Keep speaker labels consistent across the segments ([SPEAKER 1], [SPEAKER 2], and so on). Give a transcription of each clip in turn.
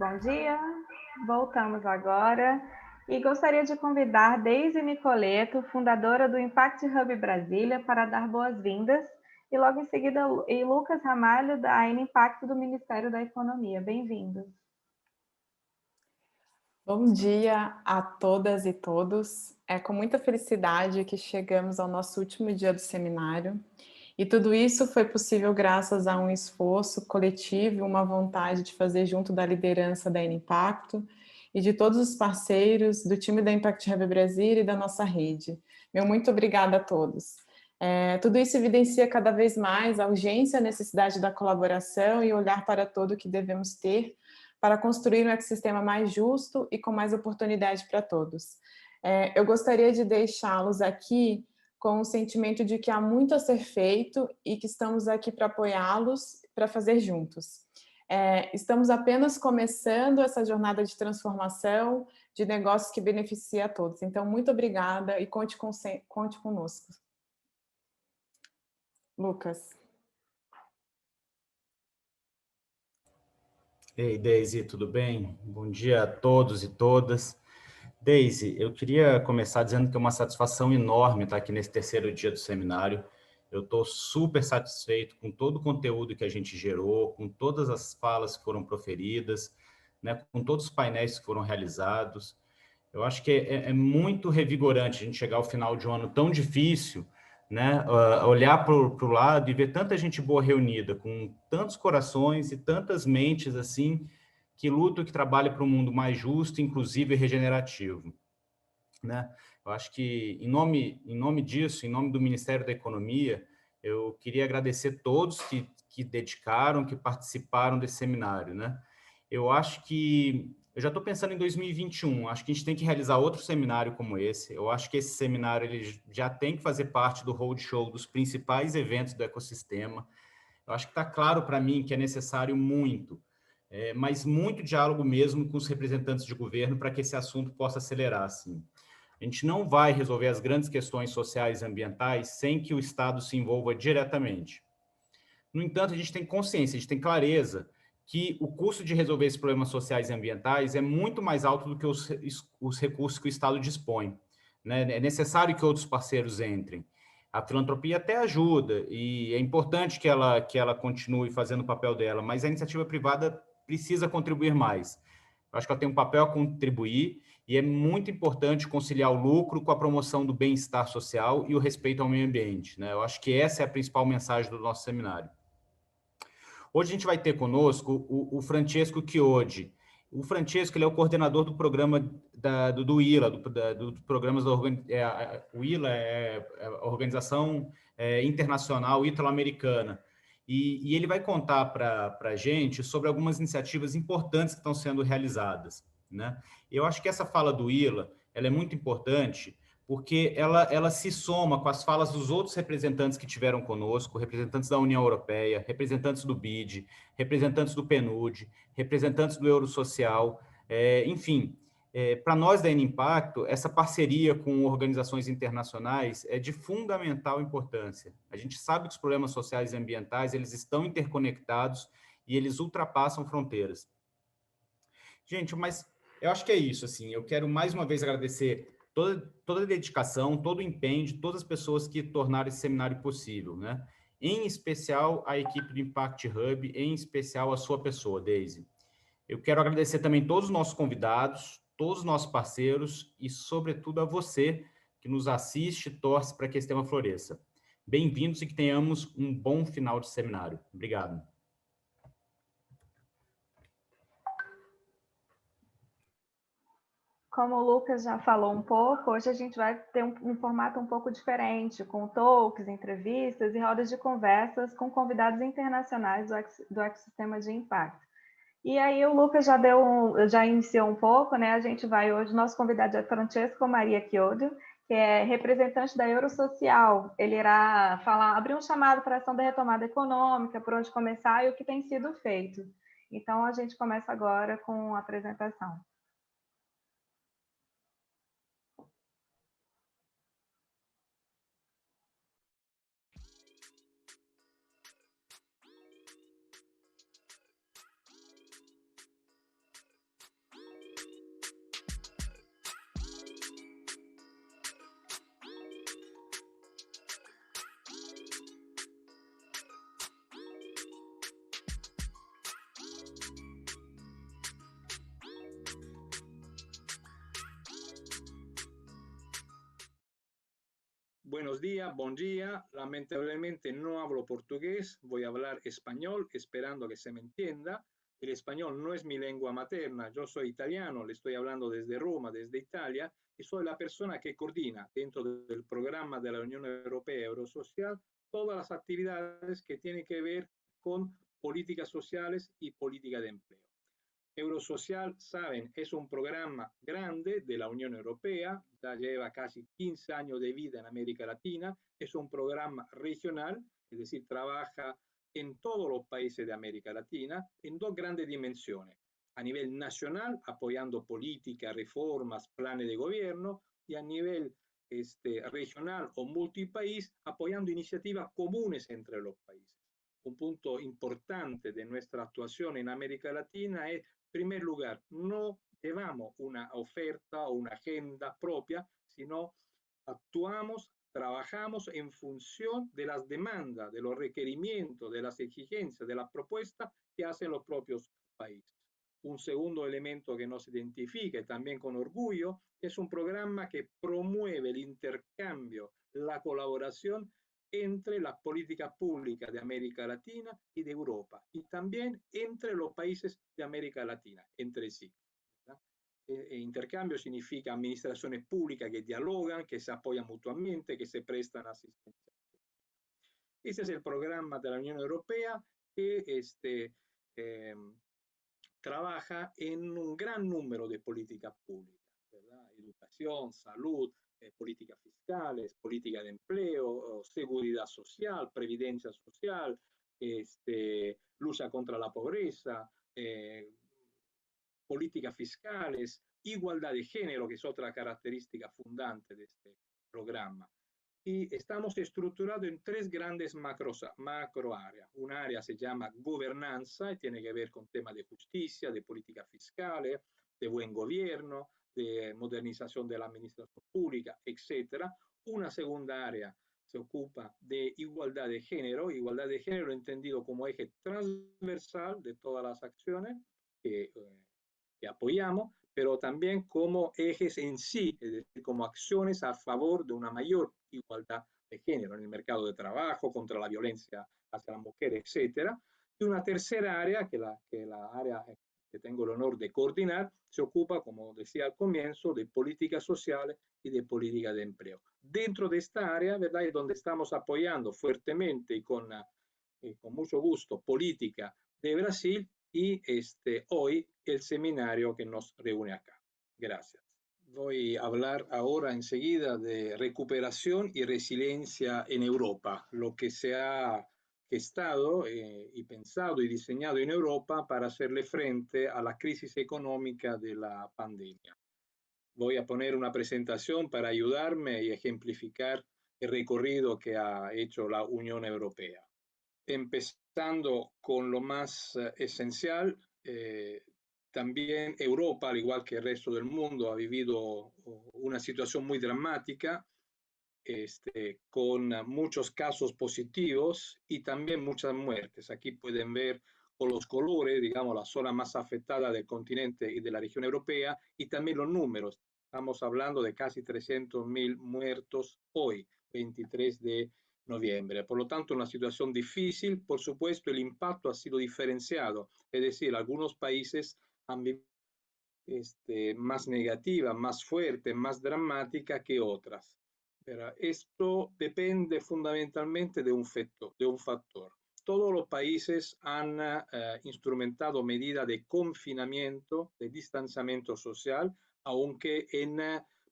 [SPEAKER 1] bom dia. Voltamos agora e gostaria de convidar Deise Nicoleto, fundadora do Impact Hub Brasília, para dar boas-vindas, e logo em seguida Lucas Ramalho, da AN Impacto do Ministério da Economia. Bem-vindos.
[SPEAKER 2] Bom dia a todas e todos. É com muita felicidade que chegamos ao nosso último dia do seminário. E tudo isso foi possível graças a um esforço coletivo e uma vontade de fazer junto da liderança da Impacto e de todos os parceiros do time da Impact Hub Brasília e da nossa rede. Meu muito obrigada a todos. Tudo isso evidencia cada vez mais a urgência e a necessidade da colaboração e olhar para todo o que devemos ter para construir um ecossistema mais justo e com mais oportunidade para todos. Eu gostaria de deixá-los aqui com o sentimento de que há muito a ser feito e que estamos aqui para apoiá-los, para fazer juntos. Estamos apenas começando essa jornada de transformação de negócios que beneficia a todos. Então, muito obrigada e conte conosco. Lucas.
[SPEAKER 3] Ei, Deise, tudo bem? Bom dia a todos e todas. Deise, eu queria começar dizendo que é uma satisfação enorme estar aqui nesse terceiro dia do seminário. Eu estou super satisfeito com todo o conteúdo que a gente gerou, com todas as falas que foram proferidas, né, com todos os painéis que foram realizados. Eu acho que é muito revigorante a gente chegar ao final de um ano tão difícil, né, olhar para o lado e ver tanta gente boa reunida, com tantos corações e tantas mentes assim, que lutam e que trabalham para um mundo mais justo, inclusivo e regenerativo. Né? Eu acho que, em nome disso, em nome do Ministério da Economia, eu queria agradecer todos que dedicaram, que participaram desse seminário. Né? Eu acho que eu já estou pensando em 2021, acho que a gente tem que realizar outro seminário como esse. Eu acho que esse seminário ele já tem que fazer parte do roadshow dos principais eventos do ecossistema. Eu acho que está claro para mim que é necessário muito, mas muito diálogo mesmo com os representantes de governo para que esse assunto possa acelerar. Assim. A gente não vai resolver as grandes questões sociais e ambientais sem que o Estado se envolva diretamente. No entanto, a gente tem consciência, a gente tem clareza que o custo de resolver esses problemas sociais e ambientais é muito mais alto do que os recursos que o Estado dispõe. Né? É necessário que outros parceiros entrem. A filantropia até ajuda, e é importante que ela continue fazendo o papel dela, mas a iniciativa privada precisa contribuir mais. Eu acho que ela tem um papel a contribuir, e é muito importante conciliar o lucro com a promoção do bem-estar social e o respeito ao meio ambiente. Né? Eu acho que essa é a principal mensagem do nosso seminário. Hoje a gente vai ter conosco o Francesco Chiodi. O Francesco ele é o coordenador do programa do ILA, dos programas da o ILA é a Organização Internacional Italo-Americana. E ele vai contar para a gente sobre algumas iniciativas importantes que estão sendo realizadas. Né? Eu acho que essa fala do ILA ela é muito importante, porque ela se soma com as falas dos outros representantes que tiveram conosco, representantes da União Europeia, representantes do BID, representantes do PNUD, representantes do Eurosocial, enfim, para nós da Impacto, essa parceria com organizações internacionais é de fundamental importância. A gente sabe que os problemas sociais e ambientais eles estão interconectados e eles ultrapassam fronteiras. Gente, mas eu acho que é isso. Assim, eu quero mais uma vez agradecer toda a dedicação, todo o empenho de todas as pessoas que tornaram esse seminário possível, né? Em especial a equipe do Impact Hub, em especial a sua pessoa, Deise. Eu quero agradecer também todos os nossos convidados, todos os nossos parceiros e, sobretudo, a você que nos assiste e torce para que esse tema floresça. Bem-vindos e que tenhamos um bom final de seminário. Obrigado.
[SPEAKER 1] Como o Lucas já falou um pouco, hoje a gente vai ter um formato um pouco diferente, com talks, entrevistas e rodas de conversas com convidados internacionais do ecossistema de impacto. E aí o Lucas já iniciou um pouco, né? A gente vai hoje, nosso convidado é Francesco Maria Chiodo, que é representante da Eurosocial. Ele irá abrir um chamado para a ação da retomada econômica, por onde começar e o que tem sido feito. Então a gente começa agora com a apresentação.
[SPEAKER 4] buenos días, buen día. Lamentablemente no hablo portugués, voy a hablar español, esperando que se me entienda. El español no es mi lengua materna, yo soy italiano, le estoy hablando desde Roma, desde Italia, y soy la persona que coordina dentro del programa de la Unión Europea Eurosocial todas las actividades que tienen que ver con políticas sociales y política de empleo. Eurosocial, saben, es un programa grande de la Unión Europea, ya lleva casi 15 años de vida en América Latina, es un programa regional, es decir, trabaja en todos los países de América Latina en dos grandes dimensiones. A nivel nacional, apoyando políticas, reformas, planes de gobierno, y a nivel regional o multipaís, apoyando iniciativas comunes entre los países. Un punto importante de nuestra actuación en América Latina es, en primer lugar, no llevamos una oferta o una agenda propia, sino actuamos, trabajamos en función de las demandas, de los requerimientos, de las exigencias, de las propuestas que hacen los propios países. Un segundo elemento que nos identifica también con orgullo es un programa que promueve el intercambio, la colaboración entre las políticas públicas de América Latina y de Europa, y también entre los países de América Latina, entre sí. Intercambio significa administraciones públicas que dialogan, que se apoyan mutuamente, que se prestan asistencia. Ese es el programa de la Unión Europea que trabaja en un gran número de políticas públicas, ¿verdad? Educación, salud, políticas fiscales, política de empleo, seguridad social, previdencia social, lucha contra la pobreza, políticas fiscales, igualdad de género, que es otra característica fundante de este programa. Y estamos estructurados en tres grandes macro áreas. Un área se llama gobernanza y tiene que ver con temas de justicia, de políticas fiscales, de buen gobierno, de modernización de la administración pública, etc. Una segunda área se ocupa de igualdad de género entendido como eje transversal de todas las acciones que apoyamos, pero también como ejes en sí, es decir, como acciones a favor de una mayor igualdad de género en el mercado de trabajo, contra la violencia hacia las mujeres, etc. Y una tercera área, que la área que tengo el honor de coordinar, se ocupa, como decía al comienzo, de políticas sociales y de política de empleo. Dentro de esta área, ¿verdad?, es donde estamos apoyando fuertemente y con mucho gusto política de Brasil y hoy el seminario que nos reúne acá. Gracias. Voy a hablar ahora enseguida de recuperación y resiliencia en Europa, lo que se ha gestado y pensado y diseñado en Europa para hacerle frente a la crisis económica de la pandemia. Voy a poner una presentación para ayudarme y ejemplificar el recorrido que ha hecho la Unión Europea. Empezando con lo más esencial, también Europa, al igual que el resto del mundo, ha vivido una situación muy dramática, con muchos casos positivos y también muchas muertes. Aquí pueden ver con los colores, digamos, la zona más afectada del continente y de la región europea, y también los números. Estamos hablando de casi 300.000 muertos hoy, 23 de noviembre. Por lo tanto, una situación difícil. Por supuesto, el impacto ha sido diferenciado, es decir, algunos países han vivido más negativa, más fuerte, más dramática que otras. Pero esto depende fundamentalmente de un factor. Todos los países han instrumentado medidas de confinamiento, de distanciamiento social, aunque en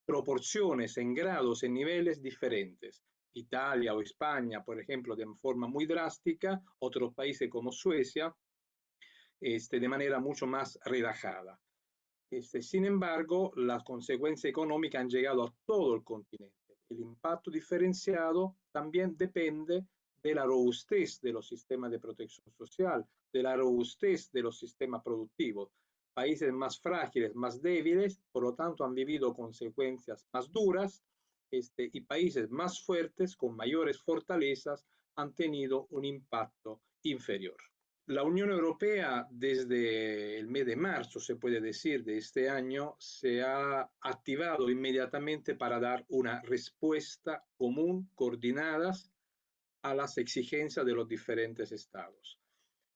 [SPEAKER 4] proporciones, en grados, en niveles diferentes. Italia o España, por ejemplo, de forma muy drástica, otros países como Suecia, de manera mucho más relajada. Sin embargo, las consecuencias económicas han llegado a todo el continente. El impacto diferenciado también depende de la robustez de los sistemas de protección social, de la robustez de los sistemas productivos. Países más frágiles, más débiles, por lo tanto, han vivido consecuencias más duras, y países más fuertes, con mayores fortalezas, han tenido un impacto inferior. La Unión Europea desde el mes de marzo, se puede decir, de este año, se ha activado inmediatamente para dar una respuesta común, coordinadas a las exigencias de los diferentes estados.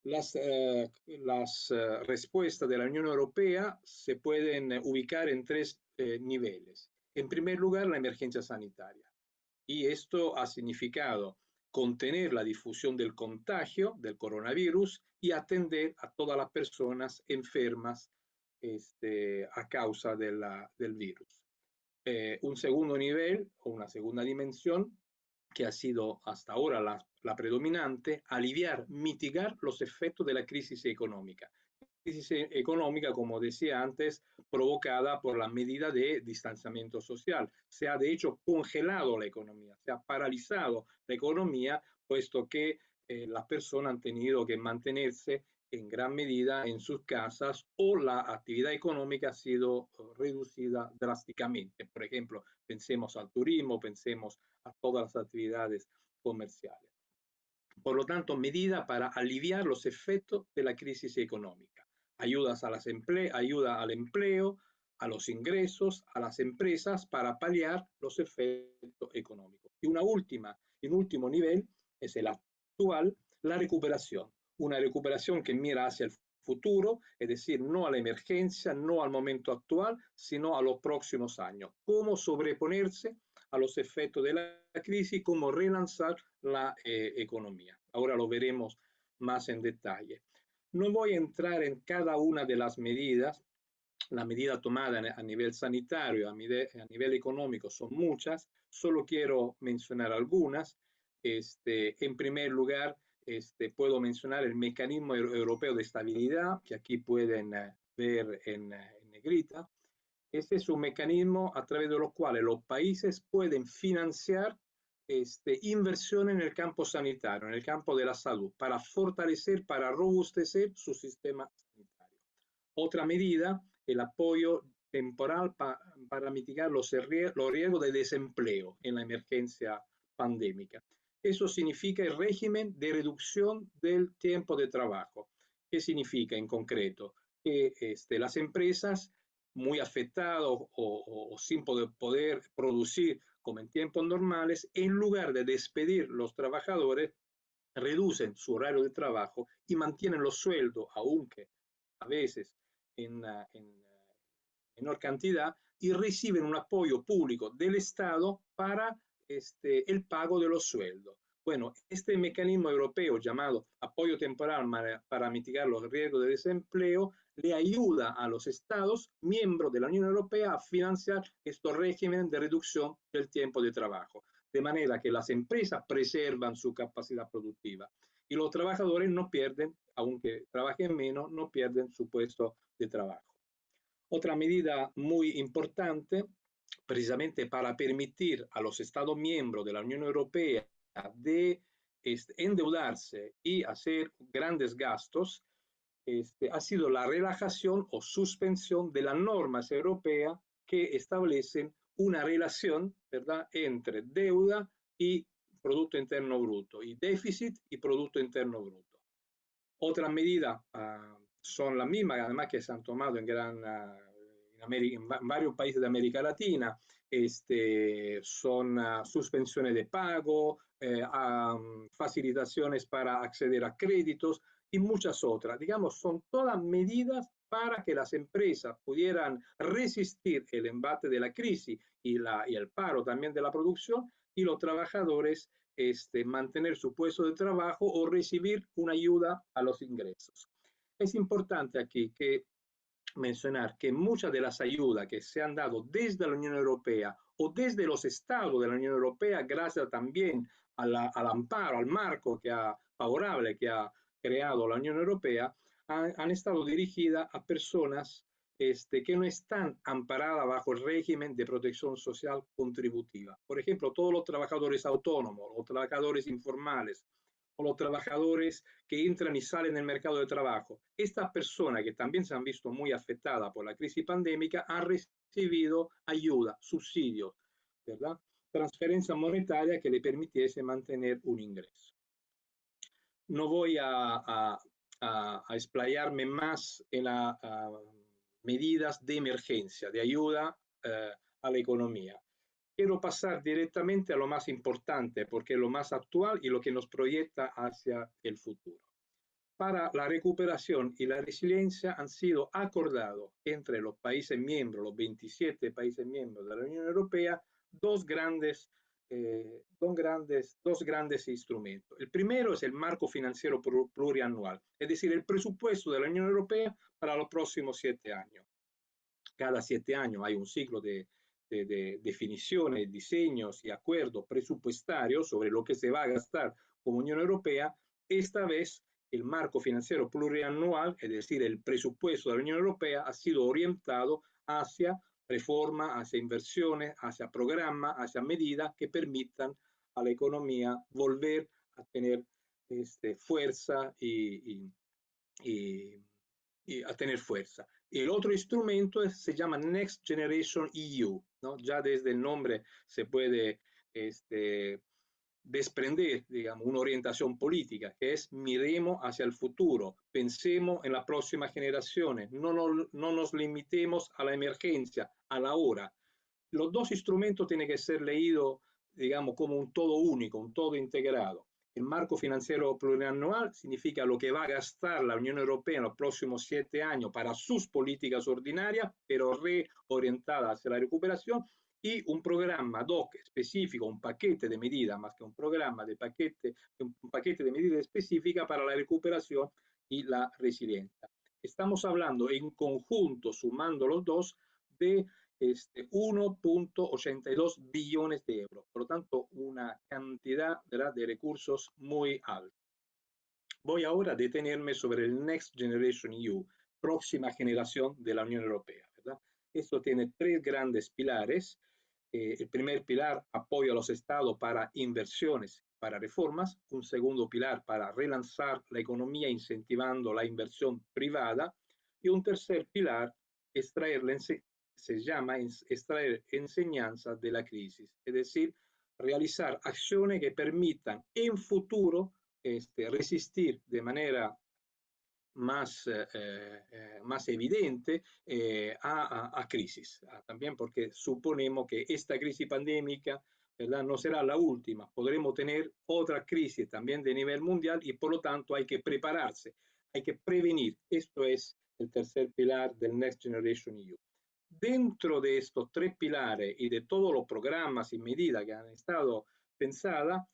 [SPEAKER 4] Las respuestas de la Unión Europea se pueden ubicar en tres niveles. En primer lugar, la emergencia sanitaria. Y esto ha significado contener la difusión del contagio del coronavirus y atender a todas las personas enfermas a causa del virus. Un segundo nivel o una segunda dimensión que ha sido hasta ahora la predominante, aliviar, mitigar los efectos de la crisis económica. Crisis económica, como decía antes, provocada por la medida de distanciamiento social. Se ha, de hecho, congelado la economía, se ha paralizado la economía, puesto que las personas han tenido que mantenerse en gran medida en sus casas o la actividad económica ha sido reducida drásticamente. Por ejemplo, pensemos al turismo, pensemos a todas las actividades comerciales. Por lo tanto, medida para aliviar los efectos de la crisis económica. Ayuda al empleo, a los ingresos, a las empresas para paliar los efectos económicos. Y un último nivel es el actual, la recuperación. Una recuperación que mira hacia el futuro, es decir, no a la emergencia, no al momento actual, sino a los próximos años. Cómo sobreponerse a los efectos de la crisis, cómo relanzar la economía. Ahora lo veremos más en detalle. No voy a entrar en cada una de las medidas. La medida tomada a nivel sanitario, a nivel económico, son muchas. Solo quiero mencionar algunas. En primer lugar, puedo mencionar el Mecanismo Europeo de Estabilidad, que aquí pueden ver en negrita. Este es un mecanismo a través de lo cual los países pueden financiar inversión en el campo sanitario, en el campo de la salud, para fortalecer, para robustecer su sistema sanitario. Otra medida, el apoyo temporal para mitigar los riesgos de desempleo en la emergencia pandémica. Eso significa el régimen de reducción del tiempo de trabajo. ¿Qué significa en concreto? Que las empresas muy afectadas o sin poder producir como en tiempos normales, en lugar de despedir los trabajadores, reducen su horario de trabajo y mantienen los sueldos, aunque a veces en menor cantidad, y reciben un apoyo público del Estado para el pago de los sueldos. Bueno, este mecanismo europeo llamado apoyo temporal para mitigar los riesgos de desempleo le ayuda a los Estados miembros de la Unión Europea a financiar estos regímenes de reducción del tiempo de trabajo, de manera que las empresas preservan su capacidad productiva y los trabajadores no pierden, aunque trabajen menos, no pierden su puesto de trabajo. Otra medida muy importante, precisamente para permitir a los Estados miembros de la Unión Europea de endeudarse y hacer grandes gastos, ha sido la relajación o suspensión de las normas europeas que establecen una relación, ¿verdad?, entre deuda y Producto Interno Bruto, y déficit y Producto Interno Bruto. Otras medidas son las mismas, además que se han tomado en varios países de América Latina, son suspensiones de pago, facilitaciones para acceder a créditos y muchas otras. Digamos, son todas medidas para que las empresas pudieran resistir el embate de la crisis y el paro también de la producción, y los trabajadores mantener su puesto de trabajo o recibir una ayuda a los ingresos. Es importante aquí mencionar que muchas de las ayudas que se han dado desde la Unión Europea o desde los estados de la Unión Europea, gracias también al amparo, al marco favorable que ha creado la Unión Europea, han estado dirigidas a personas que no están amparadas bajo el régimen de protección social contributiva. Por ejemplo, todos los trabajadores autónomos, los trabajadores informales, o los trabajadores que entran y salen del mercado de trabajo. Estas personas que también se han visto muy afectadas por la crisis pandémica han recibido ayuda, subsidios, ¿verdad?, transferencia monetaria que le permitiese mantener un ingreso. No voy a a explayarme más en las medidas de emergencia, de ayuda a la economía. Quiero pasar directamente a lo más importante, porque es lo más actual y lo que nos proyecta hacia el futuro. Para la recuperación y la resiliencia han sido acordados entre los países miembros, los 27 países miembros de la Unión Europea, dos grandes instrumentos. El primero es el marco financiero plurianual, es decir, el presupuesto de la Unión Europea para los próximos 7 años. Cada 7 años hay un ciclo de definiciones, diseños y acuerdos presupuestarios sobre lo que se va a gastar como Unión Europea. Esta vez el marco financiero plurianual, es decir, el presupuesto de la Unión Europea, ha sido orientado hacia reforma, hacia inversiones, hacia programas, hacia medidas que permitan a la economía volver a tener fuerza y a tener fuerza. El otro instrumento se llama Next Generation EU, ¿no? Ya desde el nombre se puede desprender, digamos, una orientación política, que es miremos hacia el futuro, pensemos en las próximas generaciones, no nos limitemos a la emergencia, a la hora. Los dos instrumentos tienen que ser leídos, digamos, como un todo único, un todo integrado. El marco financiero plurianual significa lo que va a gastar la Unión Europea en los próximos 7 años para sus políticas ordinarias, pero reorientadas hacia la recuperación, y un programa ad hoc específico, un paquete de medidas, más que un programa, un paquete de medidas específicas para la recuperación y la resiliencia. Estamos hablando en conjunto, sumando los dos, de 1.82 billones de euros. Por lo tanto, una cantidad, ¿verdad?, de recursos muy alta. Voy ahora a detenerme sobre el Next Generation EU, próxima generación de la Unión Europea, ¿verdad? Esto tiene 3 grandes pilares. El primer pilar, apoyo a los estados para inversiones, para reformas. Un segundo pilar, para relanzar la economía incentivando la inversión privada. Y un tercer pilar, se llama extraer enseñanzas de la crisis, es decir, realizar acciones que permitan en futuro resistir de manera más evidente a crisis. También porque suponemos que esta crisis pandémica, ¿verdad?, no será la última. Podremos tener otra crisis también de nivel mundial y por lo tanto hay que prepararse, hay que prevenir. Esto es el tercer pilar del Next Generation EU. Dentro de estos 3 pilares y de todos los programas y medidas que han estado pensadas,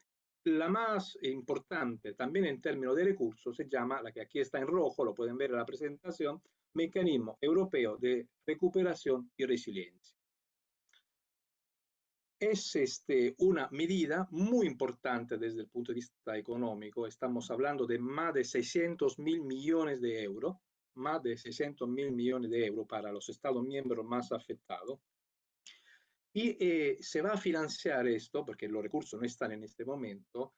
[SPEAKER 4] la más importante también en términos de recursos se llama, la que aquí está en rojo, lo pueden ver en la presentación, Mecanismo Europeo de Recuperación y Resiliencia. Es una medida muy importante desde el punto de vista económico. Estamos hablando de más de 600.000 millones de euros, más de 600.000 millones de euros para los Estados miembros más afectados. Y se va a financiar esto, porque los recursos no están en este momento,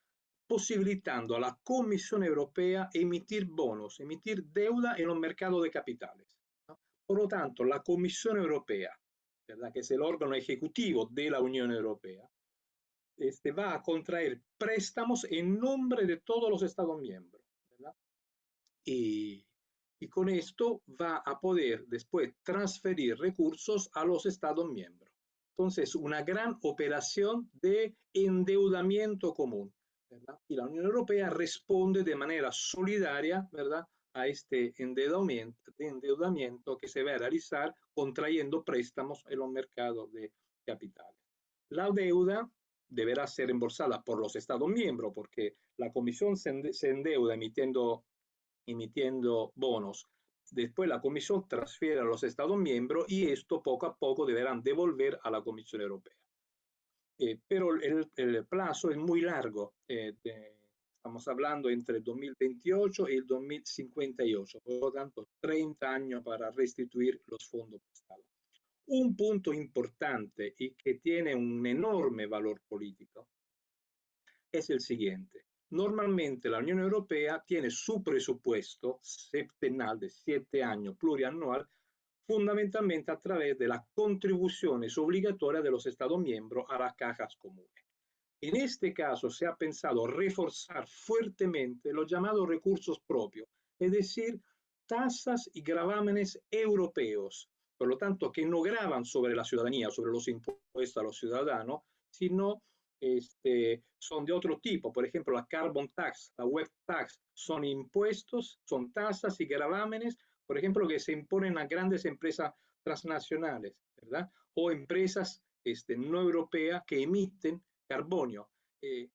[SPEAKER 4] posibilitando a la Comisión Europea emitir bonos, emitir deuda en los mercados de capitales, ¿no? Por lo tanto, la Comisión Europea, ¿verdad?, que es el órgano ejecutivo de la Unión Europea, va a contraer préstamos en nombre de todos los Estados miembros, ¿verdad? Y con esto va a poder después transferir recursos a los Estados miembros. Entonces, una gran operación de endeudamiento común, ¿verdad? Y la Unión Europea responde de manera solidaria, ¿verdad?, a este endeudamiento que se va a realizar contrayendo préstamos en los mercados de capitales. La deuda deberá ser reembolsada por los Estados miembros, porque la Comisión se endeuda emitiendo bonos. Después la Comisión transfiere a los Estados miembros y esto poco a poco deberán devolver a la Comisión Europea. Pero el plazo es muy largo. Estamos hablando entre el 2028 y el 2058, por lo tanto 30 años para restituir los fondos prestados. Un punto importante y que tiene un enorme valor político es el siguiente. Normalmente la Unión Europea tiene su presupuesto septenal de 7 años plurianual fundamentalmente a través de las contribuciones obligatorias de los Estados miembros a las cajas comunes. En este caso se ha pensado reforzar fuertemente los llamados recursos propios, es decir, tasas y gravámenes europeos, por lo tanto, que no gravan sobre la ciudadanía, sobre los impuestos a los ciudadanos, sino son de otro tipo. Por ejemplo, la carbon tax, la web tax, son impuestos, son tasas y gravámenes, por ejemplo, que se imponen a grandes empresas transnacionales, ¿verdad? O empresas no europeas que emiten carbonio. De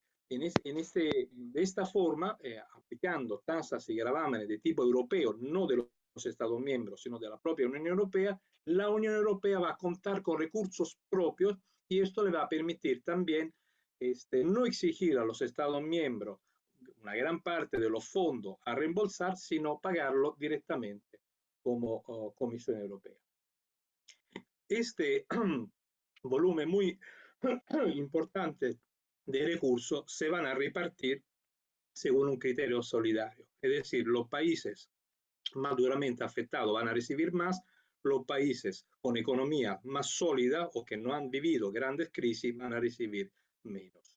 [SPEAKER 4] esta forma, aplicando tasas y gravámenes de tipo europeo, no de los Estados miembros, sino de la propia Unión Europea, la Unión Europea va a contar con recursos propios y esto le va a permitir también no exigir a los Estados miembros una gran parte de los fondos a reembolsar, sino pagarlo directamente como Comisión Europea. Este volumen muy importante de recursos se van a repartir según un criterio solidario. Es decir, los países más duramente afectados van a recibir más, los países con economía más sólida o que no han vivido grandes crisis van a recibir menos.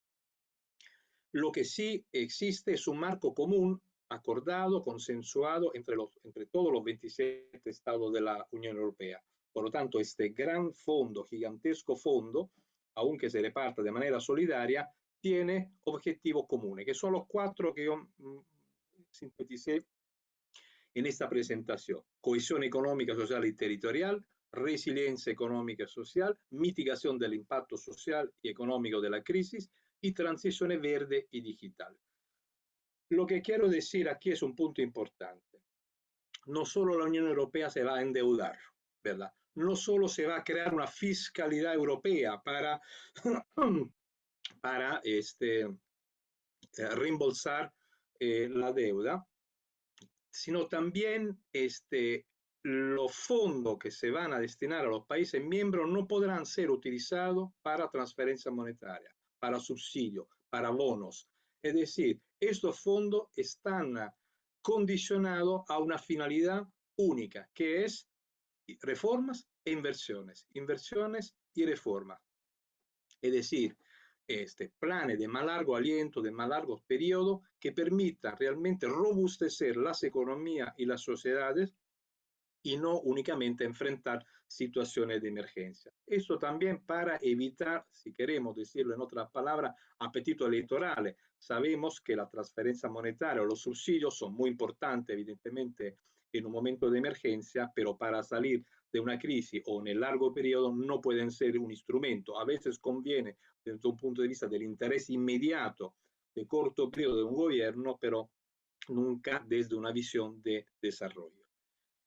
[SPEAKER 4] Lo que sí existe es un marco común acordado, consensuado entre todos los 27 estados de la Unión Europea. Por lo tanto, este gran fondo, gigantesco fondo, aunque se reparta de manera solidaria, tiene objetivos comunes, que son los 4 que yo sinteticé en esta presentación: cohesión económica, social y territorial, resiliencia económica y social, mitigación del impacto social y económico de la crisis y transición verde y digital. Lo que quiero decir aquí es un punto importante. No solo la Unión Europea se va a endeudar, ¿verdad? No solo se va a crear una fiscalidad europea para reembolsar la deuda, sino también los fondos que se van a destinar a los países miembros no podrán ser utilizados para transferencia monetaria, para subsidio, para bonos. Es decir, estos fondos están condicionados a una finalidad única, que es reformas e inversiones, inversiones y reformas. Es decir, planes de más largo aliento, de más largos periodos, que permitan realmente robustecer las economías y las sociedades y no únicamente enfrentar situaciones de emergencia. Esto también para evitar, si queremos decirlo en otras palabras, apetito electorales. Sabemos que la transferencia monetaria o los subsidios son muy importantes, evidentemente, en un momento de emergencia, pero para salir de una crisis o en el largo periodo no pueden ser un instrumento. A veces conviene desde un punto de vista del interés inmediato de corto periodo de un gobierno, pero nunca desde una visión de desarrollo.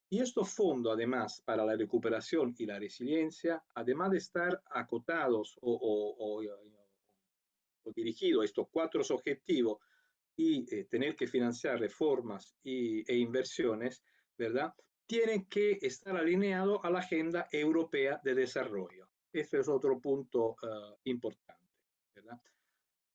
[SPEAKER 4] Y estos fondos, además, para la recuperación y la resiliencia, además de estar acotados o dirigidos a estos 4 objetivos y tener que financiar reformas e inversiones, ¿verdad?, tienen que estar alineados a la Agenda Europea de Desarrollo. Este es otro punto importante, ¿verdad?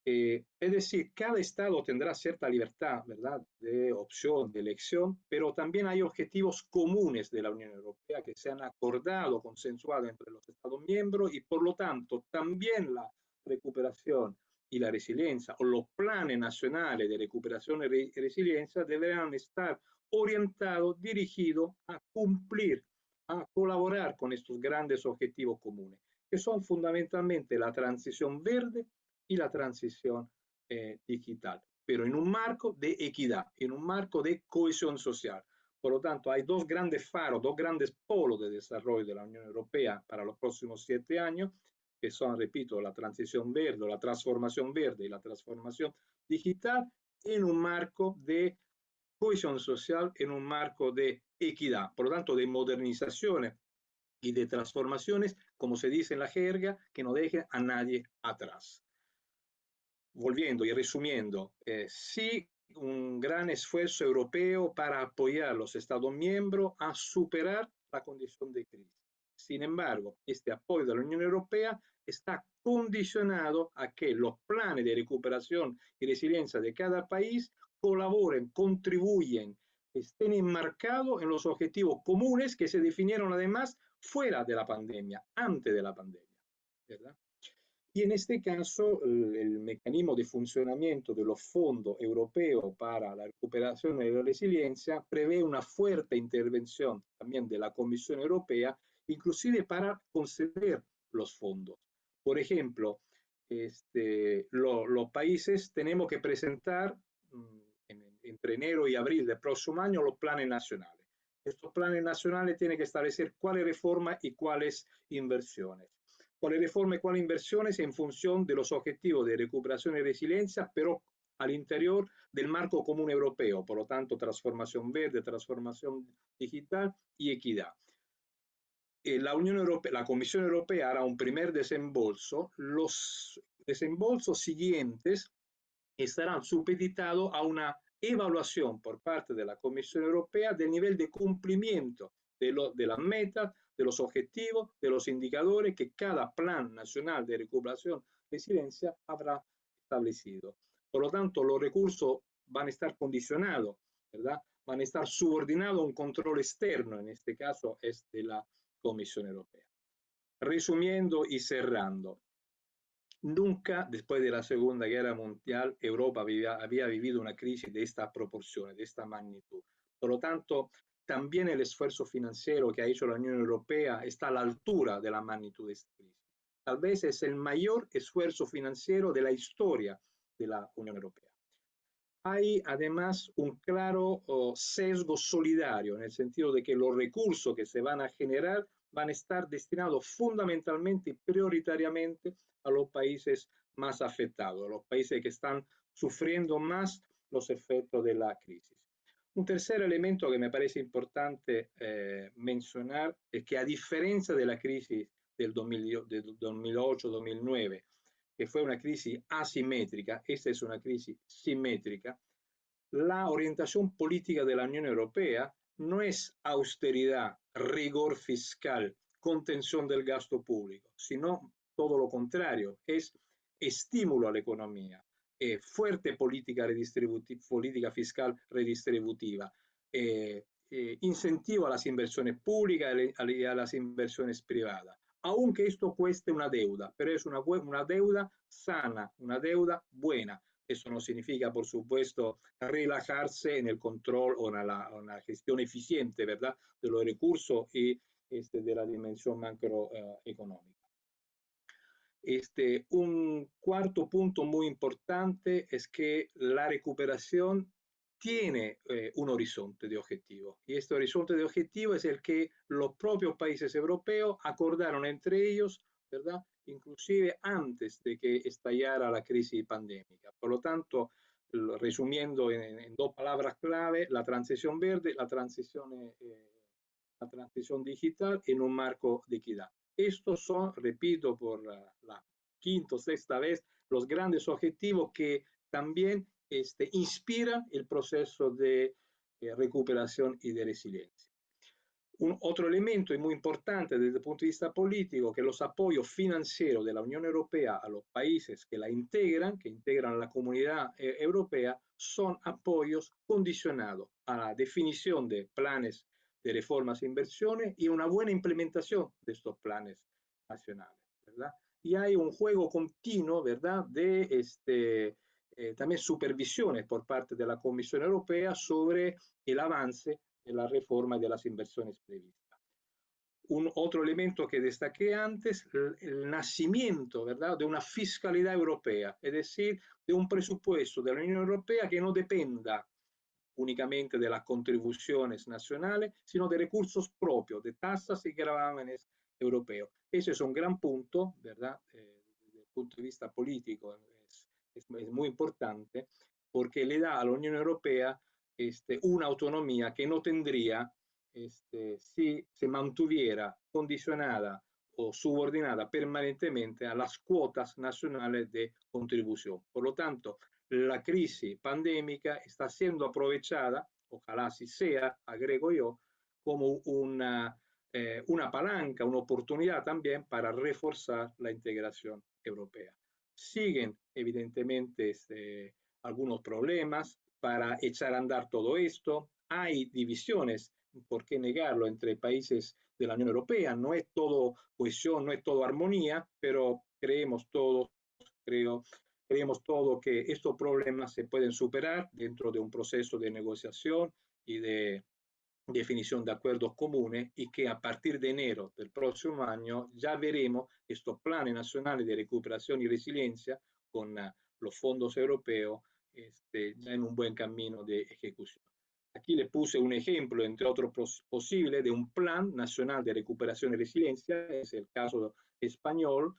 [SPEAKER 4] Es decir, cada estado tendrá cierta libertad, ¿verdad?, de opción, de elección, pero también hay objetivos comunes de la Unión Europea que se han acordado, consensuado entre los estados miembros y por lo tanto también la recuperación y la resiliencia o los planes nacionales de recuperación y resiliencia deberán estar orientados, dirigidos a cumplir, a colaborar con estos grandes objetivos comunes, que son fundamentalmente la transición verde y la transición digital, pero en un marco de equidad, en un marco de cohesión social. Por lo tanto, hay 2 grandes faros, 2 grandes polos de desarrollo de la Unión Europea para los próximos 7 años, que son, repito, la transición verde, la transformación verde y la transformación digital, en un marco de cohesión social, en un marco de equidad, por lo tanto, de modernizaciones y de transformaciones, como se dice en la jerga, que no dejen a nadie atrás. Volviendo y resumiendo, sí, un gran esfuerzo europeo para apoyar a los Estados miembros a superar la condición de crisis. Sin embargo, este apoyo de la Unión Europea está condicionado a que los planes de recuperación y resiliencia de cada país colaboren, contribuyen, estén enmarcados en los objetivos comunes que se definieron además fuera de la pandemia, antes de la pandemia, ¿verdad? Y en este caso, el mecanismo de funcionamiento de los fondos europeos para la recuperación y la resiliencia prevé una fuerte intervención también de la Comisión Europea, inclusive para conceder los fondos. Por ejemplo, los países tenemos que presentar entre enero y abril del próximo año los planes nacionales. Estos planes nacionales tienen que establecer cuáles reformas y cuáles inversiones. Cuáles reformas y cuáles inversiones en función de los objetivos de recuperación y resiliencia, pero al interior del marco común europeo, por lo tanto, transformación verde, transformación digital y equidad. La Unión Europea, la Comisión Europea hará un primer desembolso. Los desembolsos siguientes estarán supeditados a una evaluación por parte de la Comisión Europea del nivel de cumplimiento de las metas, de los objetivos, de los indicadores que cada Plan Nacional de Recuperación y Resiliencia habrá establecido. Por lo tanto, los recursos van a estar condicionados, ¿verdad? Van a estar subordinados a un control externo, en este caso es de la Comisión Europea. Resumiendo y cerrando, nunca después de la Segunda Guerra Mundial Europa había vivido una crisis de esta proporción, de esta magnitud. Por lo tanto, también el esfuerzo financiero que ha hecho la Unión Europea está a la altura de la magnitud de esta crisis. Tal vez es el mayor esfuerzo financiero de la historia de la Unión Europea. Hay además un claro sesgo solidario, en el sentido de que los recursos que se van a generar van a estar destinados fundamentalmente y prioritariamente a los países más afectados, a los países que están sufriendo más los efectos de la crisis. Un tercer elemento que me parece importante mencionar es que, a diferencia de la crisis del 2008-2009, que fue una crisis asimétrica, esta es una crisis simétrica, la orientación política de la Unión Europea no es austeridad, rigor fiscal, contención del gasto público, sino todo lo contrario, es estímulo a la economía, fuerte política fiscal redistributiva, incentivo a las inversiones públicas y a las inversiones privadas, aunque esto cueste una deuda, pero es una deuda sana, una deuda buena. Eso no significa, por supuesto, relajarse en el control o en la gestión eficiente, ¿verdad?, de los recursos y de la dimensión macroeconómica. Un cuarto punto muy importante es que la recuperación tiene un horizonte de objetivo, y este horizonte de objetivo es el que los propios países europeos acordaron entre ellos, ¿verdad?, inclusive antes de que estallara la crisis pandémica. Por lo tanto, resumiendo en dos palabras clave, la transición verde, la transición digital en un marco de equidad. Estos son, repito por la quinta o sexta vez, los grandes objetivos que también inspiran el proceso de recuperación y de resiliencia. Otro elemento y muy importante desde el punto de vista político, que los apoyos financieros de la Unión Europea a los países que la integran, que integran la comunidad europea, son apoyos condicionados a la definición de planes de reformas e inversiones y una buena implementación de estos planes nacionales, ¿verdad? Y hay un juego continuo, ¿verdad?, de también supervisiones por parte de la Comisión Europea sobre el avance de la reforma y de las inversiones previstas. Otro elemento que destaqué antes, el nacimiento, ¿verdad?, de una fiscalidad europea, es decir, de un presupuesto de la Unión Europea que no dependa únicamente de las contribuciones nacionales, sino de recursos propios, de tasas y gravámenes europeos. Ese es un gran punto, ¿verdad?, desde el punto de vista político es muy importante, porque le da a la Unión Europea una autonomía que no tendría si se mantuviera condicionada o subordinada permanentemente a las cuotas nacionales de contribución. Por lo tanto, la crisis pandémica está siendo aprovechada, ojalá así sea, agrego yo, como una palanca, una oportunidad también para reforzar la integración europea. Siguen, evidentemente, algunos problemas para echar a andar todo esto. Hay divisiones, por qué negarlo, entre países de la Unión Europea. No es todo cohesión, no es todo armonía, pero creemos todos que estos problemas se pueden superar dentro de un proceso de negociación y de definición de acuerdos comunes, y que a partir de enero del próximo año ya veremos estos planes nacionales de recuperación y resiliencia con los fondos europeos ya en un buen camino de ejecución. Aquí le puse un ejemplo, entre otros posibles, de un plan nacional de recuperación y resiliencia. Es el caso español.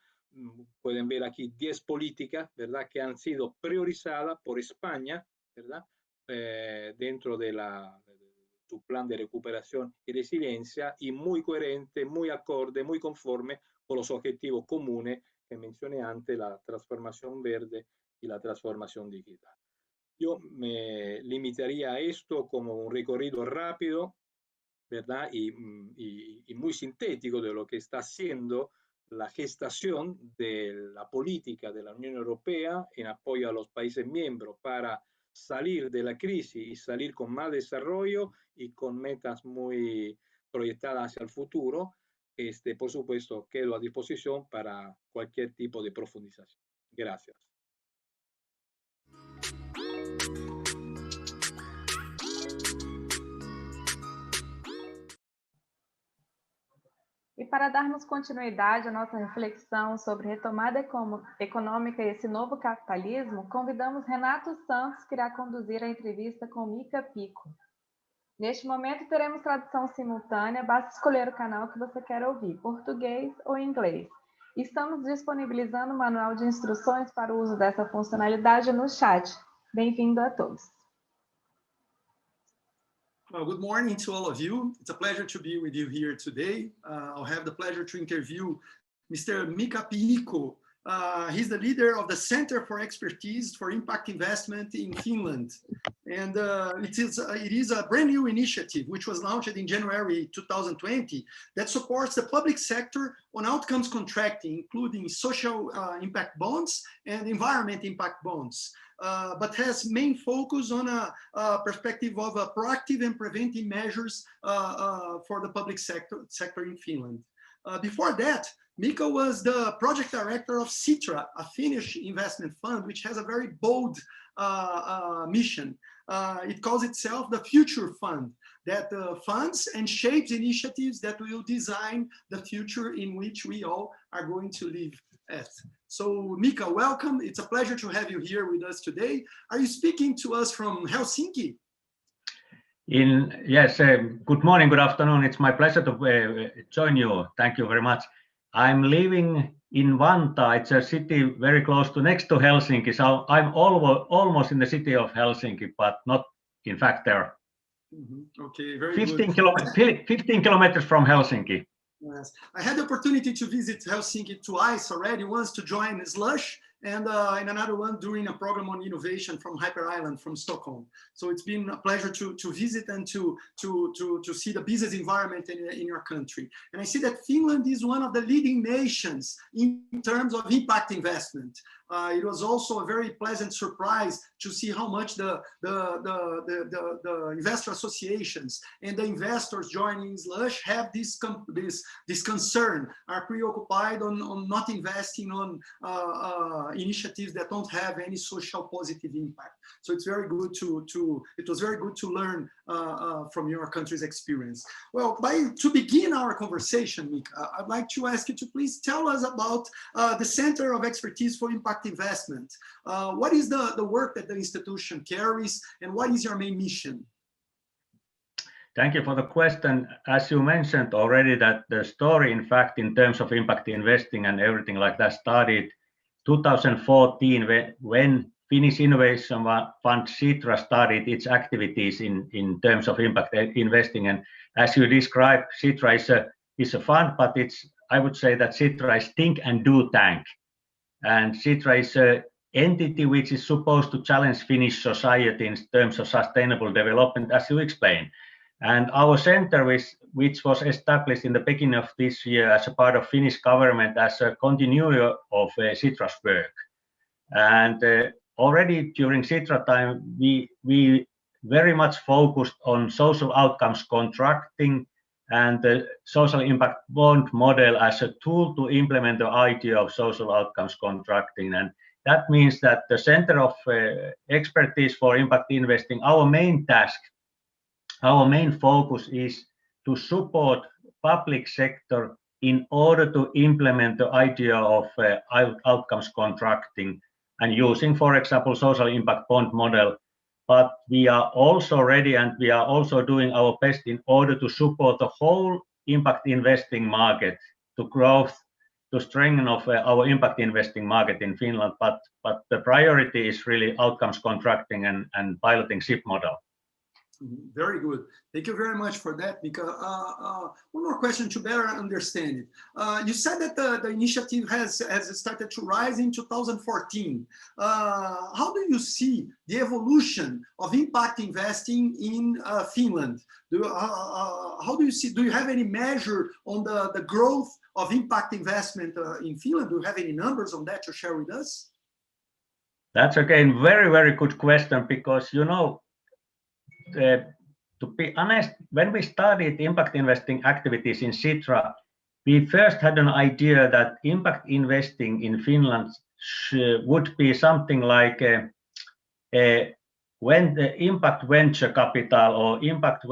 [SPEAKER 4] Pueden ver aquí 10 políticas, ¿verdad?, que han sido priorizadas por España, ¿verdad?, dentro de su plan de recuperación y resiliencia, y muy coherente, muy acorde, muy conforme con los objetivos comunes que mencioné antes, la transformación verde y la transformación digital. Yo me limitaría a esto como un recorrido rápido, ¿verdad?, y muy sintético de lo que está haciendo la gestación de la política de la Unión Europea en apoyo a los países miembros para salir de la crisis y salir con más desarrollo y con metas muy proyectadas hacia el futuro. Por supuesto, quedo a disposición para cualquier tipo de profundización. Gracias.
[SPEAKER 1] E para darmos continuidade à nossa reflexão sobre retomada econômica e esse novo capitalismo, convidamos Renato Santos, que irá conduzir a entrevista com Mica Pico. Neste momento, teremos tradução simultânea, basta escolher o canal que você quer ouvir, português ou inglês. Estamos disponibilizando o manual de instruções para o uso dessa funcionalidade no chat. Bem-vindo a todos.
[SPEAKER 5] Well, good morning to all of you. It's a pleasure to be with you here today. I'll have the pleasure to interview Mr. Mica Pico. He's the leader of the Center for Expertise for Impact Investment in Finland. And it is a brand new initiative which was launched in January 2020 that supports the public sector on outcomes contracting, including social impact bonds and environment impact bonds. But has main focus on a perspective of proactive and preventive measures for the public sector in Finland. Before that, Mica was the project director of Sitra, a Finnish investment fund, which has a very bold mission. It calls itself the Future Fund, that funds and shapes initiatives that will design the future in which we all are going to live at. So Mica, welcome. It's a pleasure to have you here with us today. Are you speaking to us from Helsinki?
[SPEAKER 6] Yes, good morning, good afternoon. It's my pleasure to join you. Thank you very much. I'm living in Vantaa. It's a city very close to next to Helsinki. So I'm almost in the city of Helsinki, but not in fact there.
[SPEAKER 5] Okay, very
[SPEAKER 6] 15 kilometers from Helsinki.
[SPEAKER 5] Yes. I had the opportunity to visit Helsinki twice already, once to join Slush and in another one during a program on innovation from Hyper Island from Stockholm. So it's been a pleasure to visit and to see the business environment in your country. And I see that Finland is one of the leading nations in terms of impact investment. It was also a very pleasant surprise to see how much the investor associations and the investors joining Slush have this concern, are preoccupied on not investing on initiatives that don't have any social positive impact. So it's very good it was very good to learn from your country's experience. Well, to begin our conversation, Mica, I'd like to ask you to please tell us about the Center of Expertise for Impact Investment. What is the work that the institution carries, and what is your main mission?
[SPEAKER 6] Thank you for the question. As you mentioned already, that the story, in fact, in terms of impact investing and everything like that, started 2014 when Finnish Innovation Fund Sitra started its activities in terms of impact investing. And as you described, Sitra is a fund, but I would say that Sitra is think and do tank. And Sitra is an entity which is supposed to challenge Finnish society in terms of sustainable development, as you explained. And our center, which was established in the beginning of this year as a part of Finnish government as a continuity of Sitra's work. And already during Sitra time, we very much focused on social outcomes contracting and the social impact bond model as a tool to implement the idea of social outcomes contracting. And that means that the Center of Expertise for Impact Investing, our main task, our main focus is to support public sector in order to implement the idea of outcomes contracting and using, for example, social impact bond model. But we are also ready and we are also doing our best in order to support the whole impact investing market to growth, to strengthen of our impact investing market in Finland. But the priority is really outcomes contracting and piloting SIP model.
[SPEAKER 5] Very good. Thank you very much for that, Mika. One more question to better understand it. You said that the initiative has started to rise in 2014. How do you see the evolution of impact investing in Finland? How do you see? Do you have any measure on the growth of impact investment in Finland? Do you have any numbers on that to share with us?
[SPEAKER 6] That's again very, very good question, because you know, to be honest, when we started impact investing activities in Sitra, we first had an idea that impact investing in Finland would be something like when the impact venture capital or impact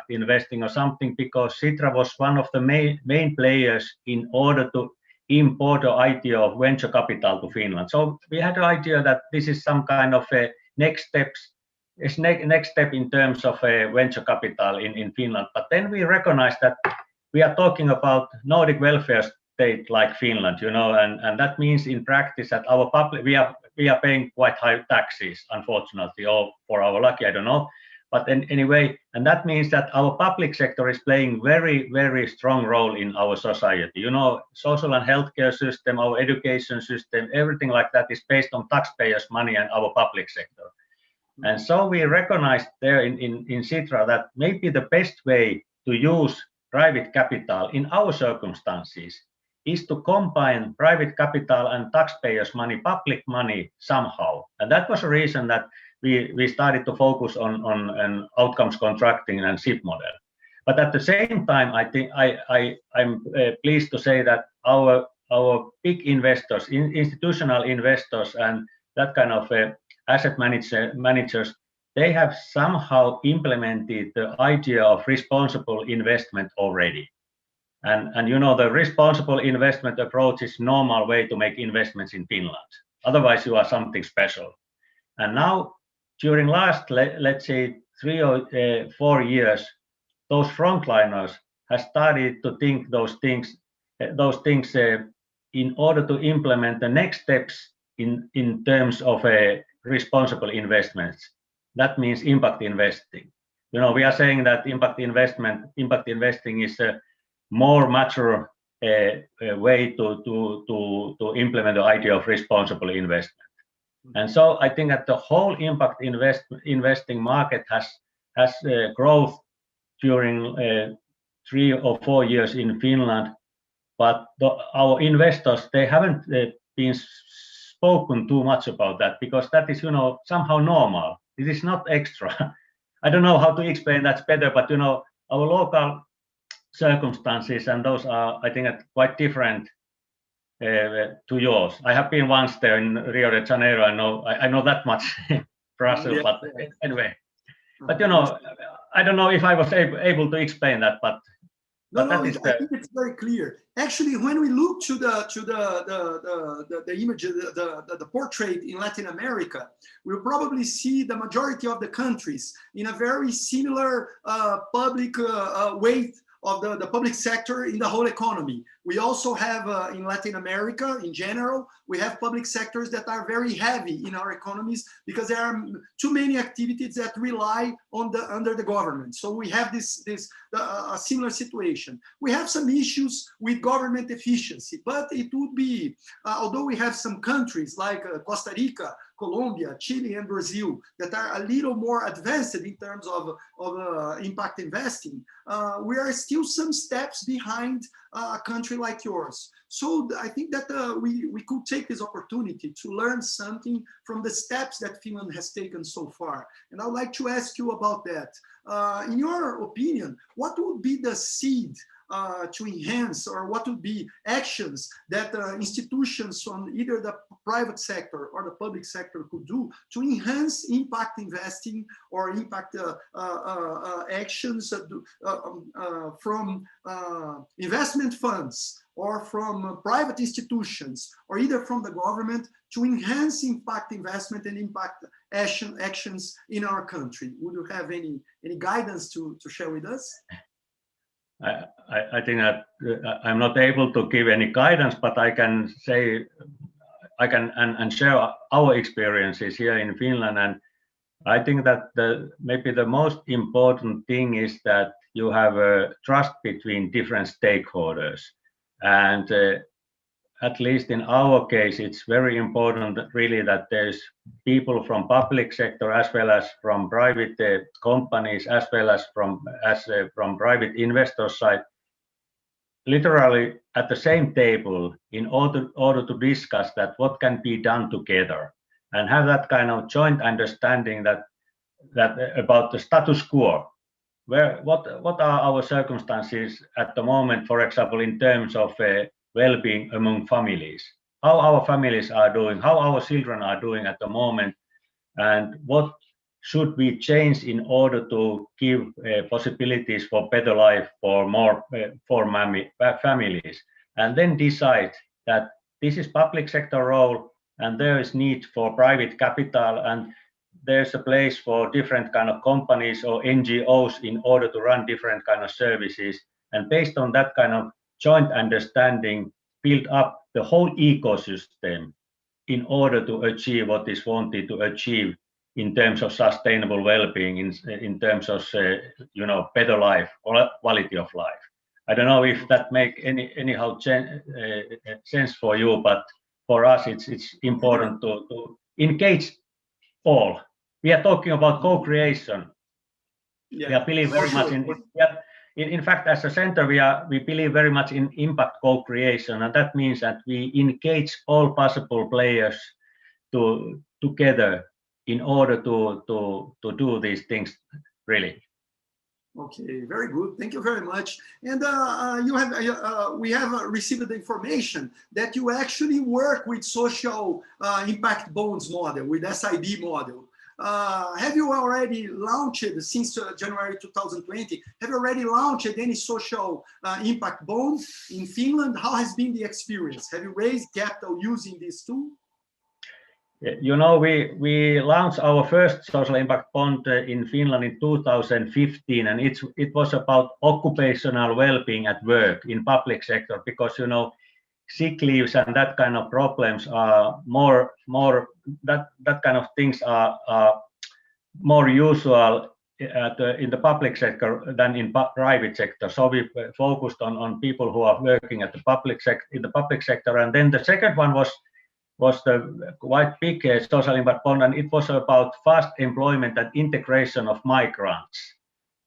[SPEAKER 6] investing or something, because Sitra was one of the main players in order to import the idea of venture capital to Finland. So we had the idea that this is some kind of a next step in terms of venture capital in Finland. But then we recognized that we are talking about Nordic welfare state like Finland, you know, and that means in practice that our public, we are paying quite high taxes, unfortunately, or for our lucky, I don't know. But then anyway, and that means that our public sector is playing very, very strong role in our society. You know, social and healthcare system, our education system, everything like that is based on taxpayers' money and our public sector. And so we recognized there in Sitra that maybe the best way to use private capital in our circumstances is to combine private capital and taxpayers' money, public money somehow. And that was a reason that we started to focus on outcomes contracting and SIP model. But at the same time, I think I'm pleased to say that our big investors, institutional investors, and that kind of asset managers, they have somehow implemented the idea of responsible investment already. And you know, the responsible investment approach is normal way to make investments in Finland. Otherwise, you are something special. And now, during last, let's say, 3 or 4 years, those frontliners have started to think those things in order to implement the next steps in terms of responsible investments. That means impact investing. You know, we are saying that impact investing is a more mature way to implement the idea of responsible investment. And so I think that the whole impact investing market has growth during 3 or 4 years in Finland, but our investors, they haven't been spoken too much about that, because that is, you know, somehow normal. It is not extra. I don't know how to explain that better, but you know, our local circumstances and those are, I think, quite different to yours. I have been once there in Rio de Janeiro. I know that much, Brazil, yeah, but anyway. But you know, I don't know if I was able to explain that, but
[SPEAKER 5] no, I think it's very clear. Actually, when we look to the image, the portrait in Latin America, we'll probably see the majority of the countries in a very similar public weight of the public sector in the whole economy. We also have in Latin America in general, we have public sectors that are very heavy in our economies because there are too many activities that rely on under the government. So we have a similar situation. We have some issues with government efficiency, but it would be, although we have some countries like Costa Rica, Colombia, Chile, and Brazil that are a little more advanced in terms of impact investing, we are still some steps behind a country like yours. So I think that we could take this opportunity to learn something from the steps that Finland has taken so far. And I would like to ask you about that. In your opinion, what would be the seed to enhance, or what would be actions that institutions from either the private sector or the public sector could do to enhance impact investing or impact actions from investment funds or from private institutions or either from the government to enhance impact investment and impact actions in our country? Would you have any guidance to share with us?
[SPEAKER 6] I think that I'm not able to give any guidance, but I can say, I can and share our experiences here in Finland. And I think that maybe the most important thing is that you have a trust between different stakeholders. And at least in our case, it's very important really that there's people from public sector as well as from private companies as well as from private investor side, literally at the same table in order to discuss that what can be done together and have that kind of joint understanding that about the status quo. What are our circumstances at the moment, for example, in terms of well-being among families, how our families are doing, how our children are doing at the moment, and what should we change in order to give possibilities for better life for more families, and then decide that this is public sector role and there is need for private capital and there's a place for different kind of companies or NGOs in order to run different kind of services, and based on that kind of joint understanding, build up the whole ecosystem in order to achieve what is wanted to achieve in terms of sustainable well-being, in terms of better life or quality of life. I don't know if that make anyhow sense for you, but for us it's important to engage all. We are talking about co-creation.
[SPEAKER 5] Yeah,
[SPEAKER 6] We believe very much in fact, as a center, we believe very much in impact co-creation, and that means that we engage all possible players together in order to do these things really.
[SPEAKER 5] Okay, very good. Thank you very much. And we have received the information that you actually work with social impact bonds model, with SIB model. Have you already launched since January 2020? Have you already launched any social impact bond in Finland? How has been the experience? Have you raised capital using this tool?
[SPEAKER 6] You know, we launched our first social impact bond in Finland in 2015, and it was about occupational well-being at work in public sector, because sick leaves and that kind of problems are more that kind of things are more usual in the public sector than in private sector. So we focused on people who are working at the public sector, and then the second one was the quite big social impact bond, and it was about fast employment and integration of migrants.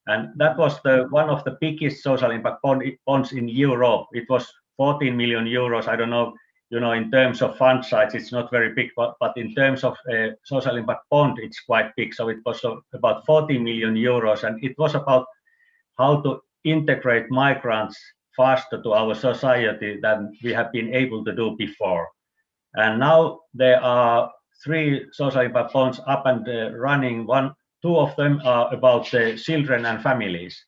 [SPEAKER 6] And that was one of the biggest social impact bonds in Europe. It was 14 million euros. I don't know, in terms of fund size, it's not very big, but in terms of social impact bond, it's quite big. So it was about 14 million euros, and it was about how to integrate migrants faster to our society than we have been able to do before. And now there are 3 social impact bonds up and running. 2 of them are about children and families,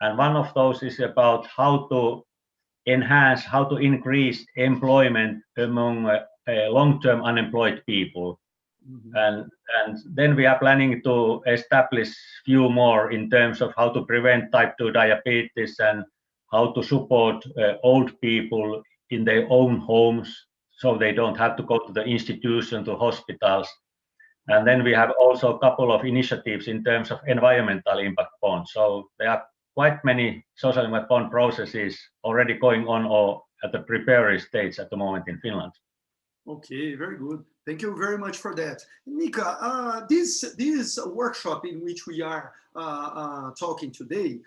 [SPEAKER 6] and one of those is about how to enhance, how to increase employment among long-term unemployed people. Mm-hmm. And then we are planning to establish few more in terms of how to prevent type 2 diabetes and how to support old people in their own homes, so they don't have to go to the institution, to hospitals. And then we have also a couple of initiatives in terms of environmental impact bonds. So there are quite many social impact bond processes already going on or at the preparatory stage at the moment in Finland.
[SPEAKER 5] Okay, very good. Thank you very much for that. Mika, this workshop in which we are talking today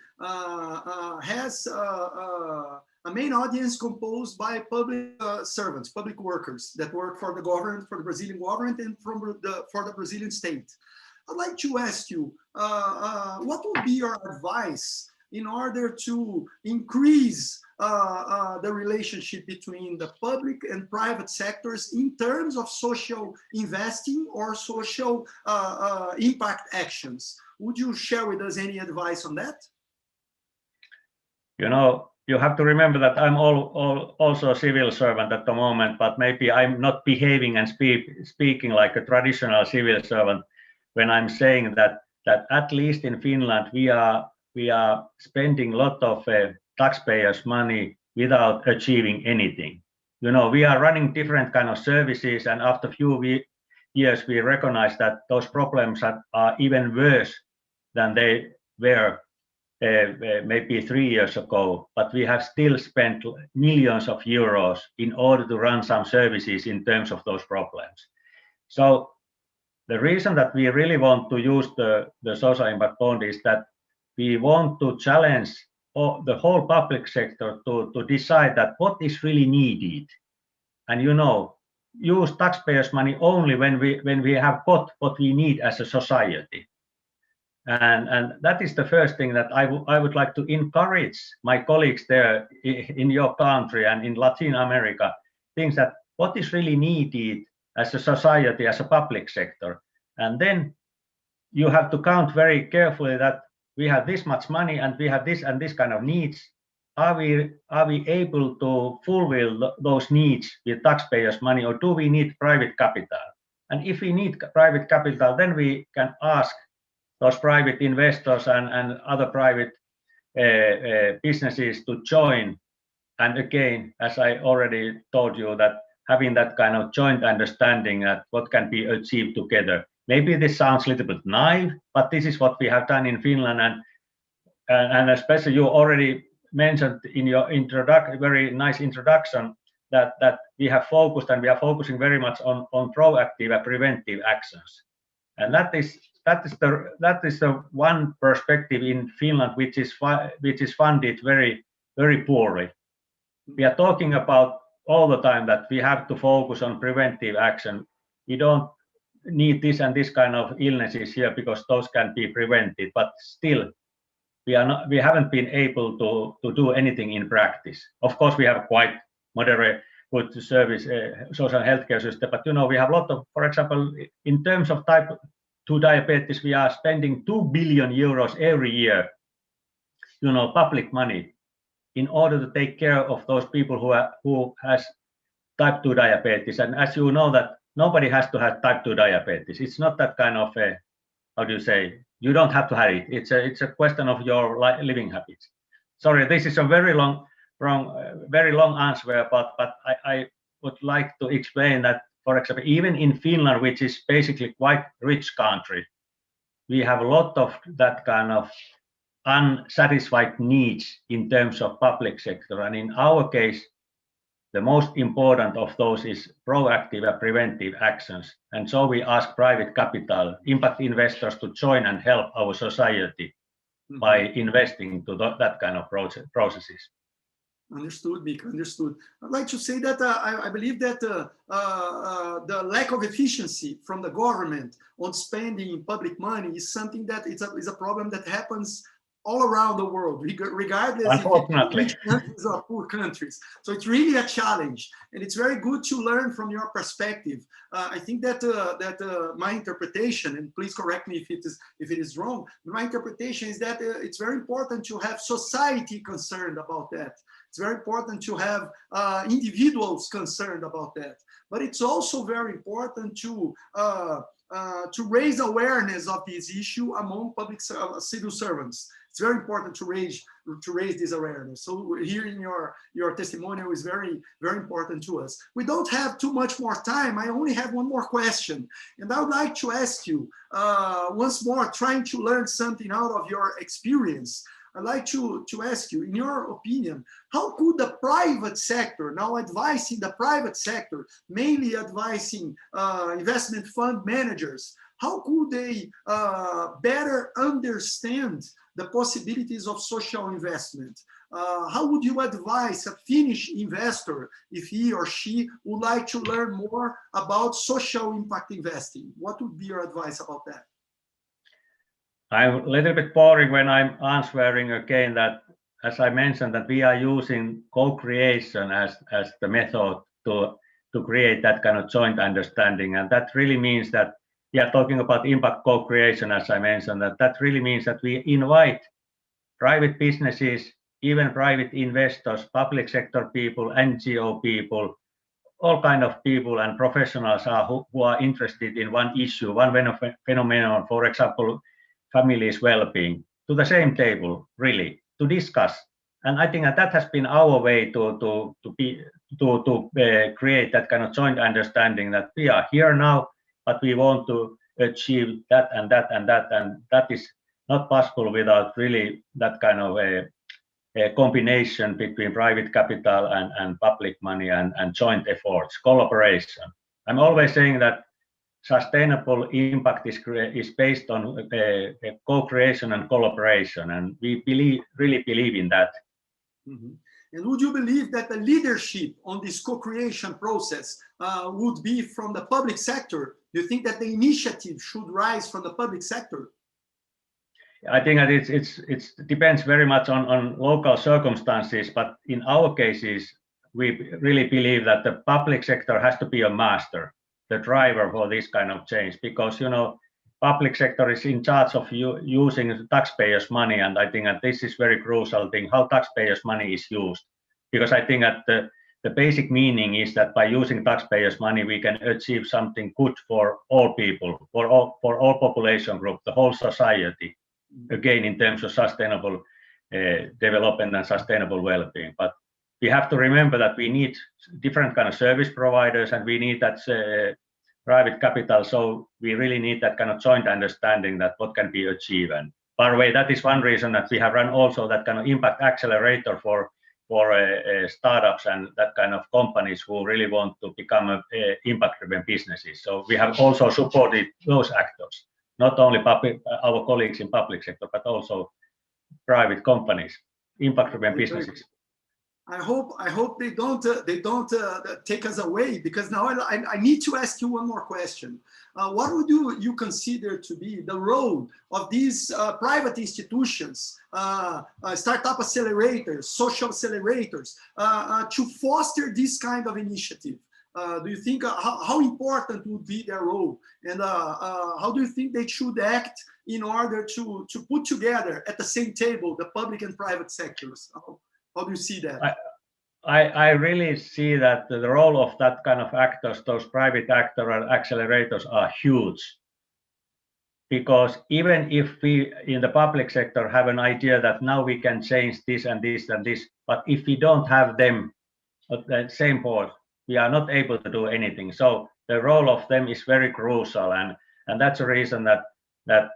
[SPEAKER 5] has a main audience composed by public servants, public workers that work for the government, for the Brazilian government, and for the Brazilian state. I'd like to ask you, what would be your advice in order to increase the relationship between the public and private sectors in terms of social investing or social impact actions? Would you share with us any advice on that?
[SPEAKER 6] You know, you have to remember that I'm also a civil servant at the moment, but maybe I'm not behaving and speaking like a traditional civil servant when I'm saying that at least in Finland we are spending a lot of taxpayers' money without achieving anything. You know, we are running different kind of services, and after a few years we recognize that those problems are even worse than they were maybe 3 years ago, but we have still spent millions of euros in order to run some services in terms of those problems. So the reason that we really want to use the social impact bond is that we want to challenge the whole public sector to decide that what is really needed, and you know, use taxpayers' money only when we have got what we need as a society. And that is the first thing that I would like to encourage my colleagues there in your country and in Latin America, things that what is really needed as a society, as a public sector. And then you have to count very carefully that we have this much money and we have this and this kind of needs. Are we able to fulfill those needs with taxpayers' money, or do we need private capital? And if we need private capital, then we can ask those private investors and other private businesses to join. And again, as I already told you, that having that kind of joint understanding that what can be achieved together. Maybe this sounds a little bit naive, but this is what we have done in Finland, and especially you already mentioned in your very nice introduction that we have focused and we are focusing very much on proactive and preventive actions, and that is the one perspective in Finland which is funded very, very poorly. We are talking about all the time that we have to focus on preventive action. We don't need this and this kind of illnesses here because those can be prevented, but still we haven't been able to do anything in practice. Of course, we have quite moderate good service social healthcare system, but you know, we have a lot of, for example, in terms of type 2 diabetes, we are spending 2 billion euros every year, you know, public money, in order to take care of those people who has type 2 diabetes. And as you know, that nobody has to have type 2 diabetes. It's not that kind of a, how do you say, you don't have to have it. It's a question of your living habits. Sorry, this is a very long answer, but I would like to explain that, for example, even in Finland, which is basically quite rich country, we have a lot of that kind of unsatisfied needs in terms of public sector. And in our case, the most important of those is proactive and preventive actions. And so we ask private capital, impact investors to join and help our society by investing to that kind of processes.
[SPEAKER 5] Understood, Mika, understood. I'd like to say that I believe that the lack of efficiency from the government on spending public money is something that is a problem that happens all around the world, regardless if it's rich countries or poor countries. So it's really a challenge, and it's very good to learn from your perspective. I think that my interpretation, and please correct me if it is wrong, my interpretation is that it's very important to have society concerned about that. It's very important to have individuals concerned about that. But it's also very important to raise awareness of this issue among public civil servants. It's very important to raise this awareness. So hearing your testimonial is very, very important to us. We don't have too much more time. I only have one more question. And I would like to ask you once more, trying to learn something out of your experience. I'd like to ask you, in your opinion, how could the private sector, now advising the private sector, mainly advising investment fund managers, how could they better understand the possibilities of social investment? how would you advise a Finnish investor if he or she would like to learn more about social impact investing? What would be your advice about that?
[SPEAKER 6] I'm a little bit boring when I'm answering again that, as I mentioned, that we are using co-creation as the method to create that kind of joint understanding. And that really means that we are talking about impact co-creation, as I mentioned, that really means that we invite private businesses, even private investors, public sector people, NGO people, all kind of people and professionals who are interested in one issue, one phenomenon, for example, families' well-being, to the same table, really, to discuss. And I think that has been our way to create that kind of joint understanding that we are here now, but we want to achieve that and that and that, and that is not possible without really that kind of a combination between private capital and public money and joint efforts, collaboration. I'm always saying that sustainable impact is based on co-creation and collaboration, and we really believe in that.
[SPEAKER 5] Mm-hmm. And would you believe that the leadership on this co-creation process would be from the public sector? Do you think that the initiative should rise from the public sector?
[SPEAKER 6] I think that it depends very much on local circumstances, but in our cases, we really believe that the public sector has to be a master, the driver for this kind of change, because public sector is in charge of using taxpayers' money, and I think that this is very crucial thing, how taxpayers' money is used, because I think that the basic meaning is that by using taxpayers' money, we can achieve something good for all people, for all population group, the whole society, again in terms of sustainable development and sustainable well-being. But we have to remember that we need different kind of service providers, and we need that private capital. So we really need that kind of joint understanding that what can be achieved. And by the way, that is one reason that we have run also that kind of impact accelerator for startups and that kind of companies who really want to become impact-driven businesses. So we have also supported those actors, not only our colleagues in public sector, but also private companies, impact-driven businesses.
[SPEAKER 5] I hope they don't take us away, because now I need to ask you one more question. What would you consider to be the role of these private institutions, startup accelerators, social accelerators, to foster this kind of initiative? Do you think how important would be their role, and how do you think they should act in order to put together at the same table the public and private sectors? How do you see that?
[SPEAKER 6] I really see that the role of that kind of actors, those private actors and accelerators, are huge. Because even if we in the public sector have an idea that now we can change this and this and this, but if we don't have them at the same point, we are not able to do anything. So the role of them is very crucial, and that's the reason that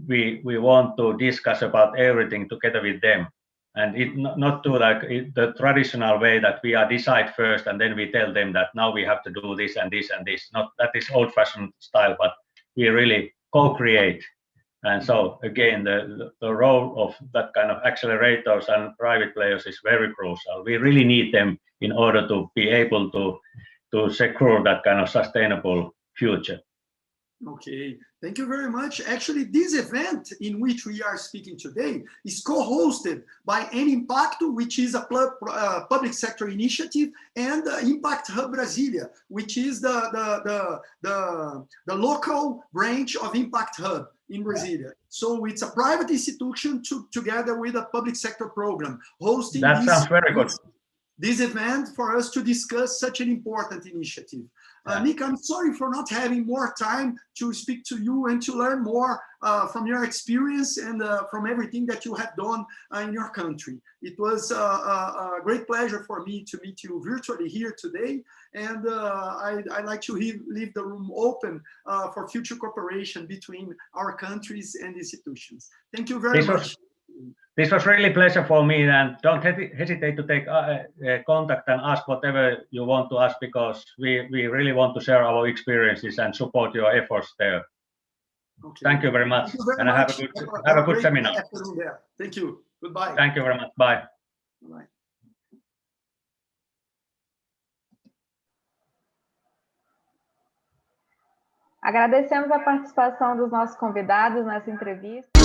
[SPEAKER 6] we want to discuss about everything together with them, and it not to like the traditional way that we are decide first and then we tell them that now we have to do this and this and this. Not that is old-fashioned style, but we really co-create. And so again, the role of that kind of accelerators and private players is very crucial. We really need them in order to be able to secure that kind of sustainable future.
[SPEAKER 5] Okay, thank you very much. Actually, this event in which we are speaking today is co-hosted by N-Impacto, which is a public sector initiative, and Impact Hub Brasilia, which is the local branch of Impact Hub in Brasilia. So it's a private institution together with a public sector program hosting
[SPEAKER 6] that sounds very good.
[SPEAKER 5] This event for us to discuss such an important initiative. Nick, I'm sorry for not having more time to speak to you and to learn more from your experience and from everything that you have done in your country. It was a great pleasure for me to meet you virtually here today, and I'd like to leave the room open for future cooperation between our countries and institutions. Thank you very much.
[SPEAKER 6] This was really a pleasure for me, and don't hesitate to take contact and ask whatever you want to ask, because we really want to share our experiences and support your efforts there. Okay. Thank you very much, and have a good seminar.
[SPEAKER 5] Thank you. Goodbye.
[SPEAKER 6] Thank you very much. Bye.
[SPEAKER 5] Bye-bye.
[SPEAKER 1] Agradecemos a participação dos nossos convidados nessa entrevista.